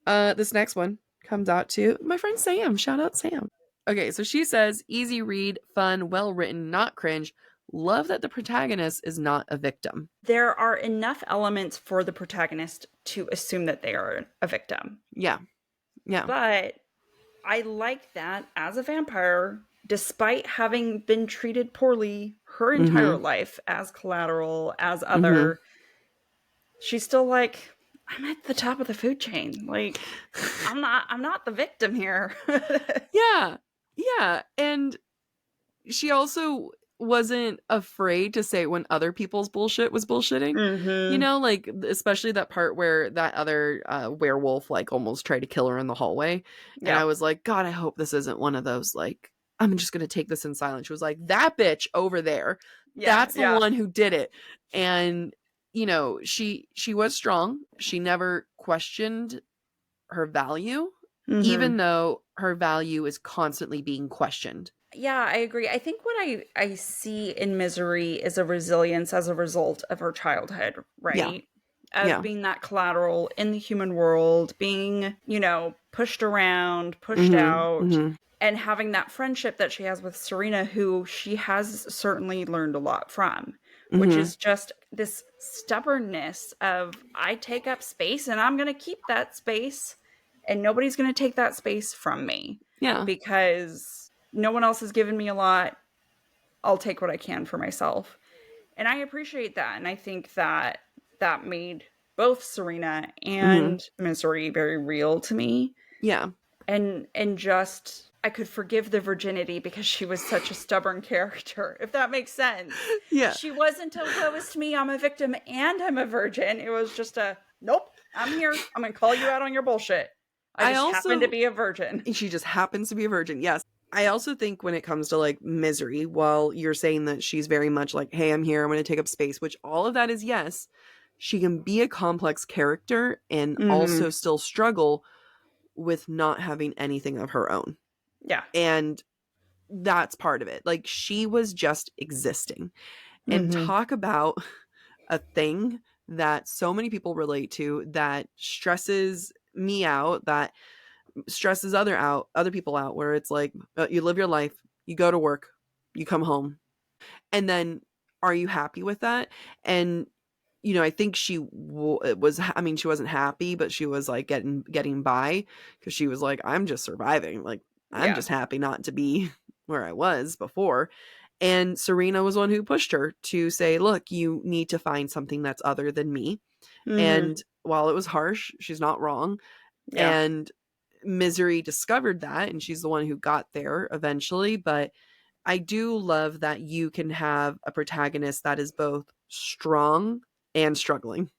This next one comes out to my friend Sam. Shout out Sam. Okay, so she says, easy read, fun, well written, not cringe. Love that the protagonist is not a victim. There are enough elements for the protagonist to assume that they are a victim. Yeah. Yeah. But I like that as a vampire, despite having been treated poorly her entire life as collateral, as other, she's still like, I'm at the top of the food chain. Like, I'm not the victim here. Yeah. Yeah. And she also wasn't afraid to say when other people's bullshit was bullshitting. You know, like, especially that part where that other werewolf, like, almost tried to kill her in the hallway. And Yeah. I was like, God, I hope this isn't one of those, like, I'm just going to take this in silence. She was like, that bitch over there, that's the one who did it. And, you know, she was strong. She never questioned her value, even though her value is constantly being questioned. Yeah, I agree. I think what I see in Misery is a resilience as a result of her childhood, Yeah. right? Of Yeah. being that collateral in the human world, being, you know, pushed around, pushed out, and having that friendship that she has with Serena, who she has certainly learned a lot from, which is just this stubbornness of, I take up space and I'm going to keep that space, and nobody's going to take that space from me. Yeah. Because no one else has given me a lot. I'll take what I can for myself. And I appreciate that. And I think that that made both Serena and Misery very real to me. Yeah. And just, I could forgive the virginity because she was such a stubborn character, if that makes sense. Yeah. She wasn't a woe is to me, I'm a victim and I'm a virgin. It was just a, nope, I'm here. I'm going to call you out on your bullshit. I just happen to be a virgin. She just happens to be a virgin. Yes. I also think when it comes to like Misery, while you're saying that she's very much like, hey, I'm here, I'm going to take up space, which all of that is yes, she can be a complex character and also still struggle with not having anything of her own. Yeah. And that's part of it. Like, she was just existing. And talk about a thing that so many people relate to, that stresses me out, that stresses other people out, where it's like, you live your life, you go to work, you come home, and then are you happy with that? And you know, I think she was, I mean, she wasn't happy, but she was like getting by, because she was like, I'm just surviving, like, I'm just happy not to be where I was before. And Serena was one who pushed her to say, look, you need to find something that's other than me. And while it was harsh, she's not wrong. And Misery discovered that, and she's the one who got there eventually. But I do love that you can have a protagonist that is both strong and struggling.